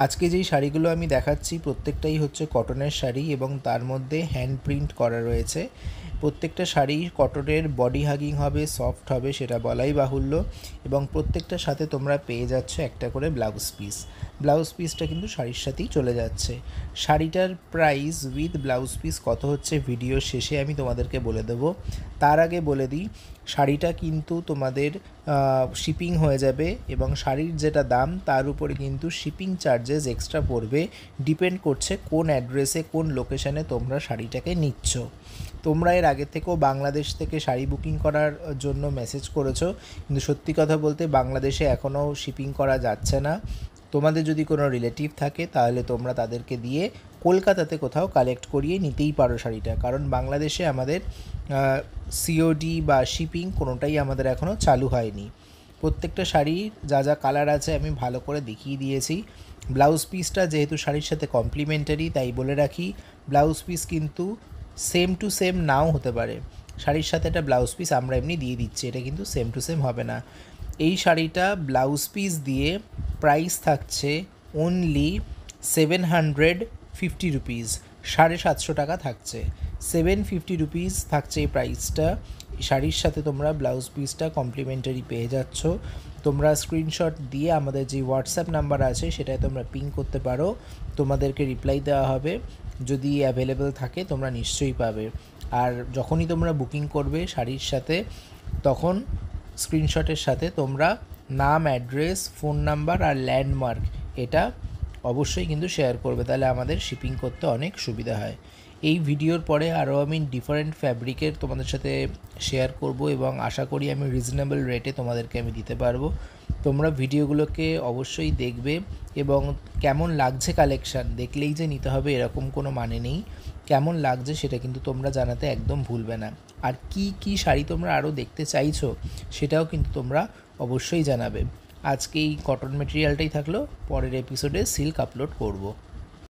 আজকে যেই শাড়িগুলো আমি দেখাচ্ছি প্রত্যেকটাই হচ্ছে কটনের শাড়ি এবং তার মধ্যে হ্যান্ড প্রিন্ট করা রয়েছে। প্রত্যেকটা শাড়ি কটনের, বডি হাগিং হবে, সফট হবে সেটা বলাই বাহুল্য, এবং প্রত্যেকটার সাথে তোমরা পেয়ে যাচ্ছ একটা করে ব্লাউজ পিস। ব্লাউজ পিসটা কিন্তু শাড়ির সাথেই চলে যাচ্ছে। শাড়িটার প্রাইস উইথ ব্লাউজ পিস কত হচ্ছে ভিডিও শেষে আমি তোমাদেরকে বলে দেবো। তার আগে বলে দিই, শাড়িটা কিন্তু তোমাদের শিপিং হয়ে যাবে, এবং শাড়ির যেটা দাম তার উপরে কিন্তু শিপিং চার্জেস এক্সট্রা পড়বে। ডিপেন্ড করছে কোন অ্যাড্রেসে, কোন লোকেশানে তোমরা শাড়িটাকে নিচ্ছ। তোমরা এর আগে থেকেও বাংলাদেশ থেকে শাড়ি বুকিং করার জন্য মেসেজ করেছো, কিন্তু সত্যি কথা বলতে বাংলাদেশে এখনও শিপিং করা যাচ্ছে না। তোমাদের যদি কোনো রিলেটিভ থাকে তাহলে তোমরা তাদেরকে দিয়ে কলকাতাতে কোথাও কালেক্ট করিয়ে নিতেই পারো শাড়িটা, কারণ বাংলাদেশে আমাদের সিওডি বা শিপিং কোনোটাই আমাদের এখনও চালু হয়নি। প্রত্যেকটা শাড়ির যা যা কালার আছে আমি ভালো করে দেখিয়ে দিয়েছি। ব্লাউজ পিসটা যেহেতু শাড়ির সাথে কমপ্লিমেন্টারি, তাই বলে রাখি ব্লাউজ পিস কিন্তু সেম টু সেম নাও হতে পারে। শাড়ির সাথে একটা ব্লাউজ পিস আমরা এমনি দিয়ে দিচ্ছি, এটা কিন্তু সেম টু সেম হবে না। এই শাড়িটা ব্লাউজ পিস দিয়ে প্রাইস থাকছে অনলি 750 রুপিস, 750 টাকা থাকছে। 750 রুপিস থাকছে এই প্রাইসটা। শাড়ির সাথে তোমরা ব্লাউজ পিসটা কমপ্লিমেন্টারি পেয়ে যাচ্ছ। তোমরা স্ক্রিনশট দিয়ে আমাদের যে হোয়াটসঅ্যাপ নাম্বার আছে সেটায় তোমরা পিং করতে পারো, তোমাদেরকে রিপ্লাই দেওয়া হবে। যদি অ্যাভেলেবেল থাকে তোমরা নিশ্চয়ই পাবে। আর যখনই তোমরা বুকিং করবে শাড়ির সাথে, তখন স্ক্রিনশটের সাথে তোমরা নাম, অ্যাড্রেস, ফোন নাম্বার আর ল্যান্ডমার্ক এটা অবশ্যই কিন্তু শেয়ার করবে, তাহলে আমাদের শিপিং করতে অনেক সুবিধা হয়। এই ভিডিওর পরে আরও আমি ডিফারেন্ট ফ্যাব্রিকের তোমাদের সাথে শেয়ার করব, এবং আশা করি আমি রিজনেবল রেটে তোমাদেরকে আমি দিতে পারবো। তোমরা ভিডিওগুলোকে অবশ্যই দেখবে, এবং কেমন লাগছে কালেকশান, দেখলেই যে নিতে হবে এরকম কোনো মানে নেই। কেমন লাগছে সেটা কিন্তু তোমরা জানাতে একদম ভুলবে না। আর কি কি শাড়ি তোমরা আরও দেখতে চাইছো সেটাও কিন্তু তোমরা অবশ্যই জানাবে। আজকে এই কটন মেটেরিয়ালটাই থাকলো, পরের এপিসোডে সিল্ক আপলোড করব।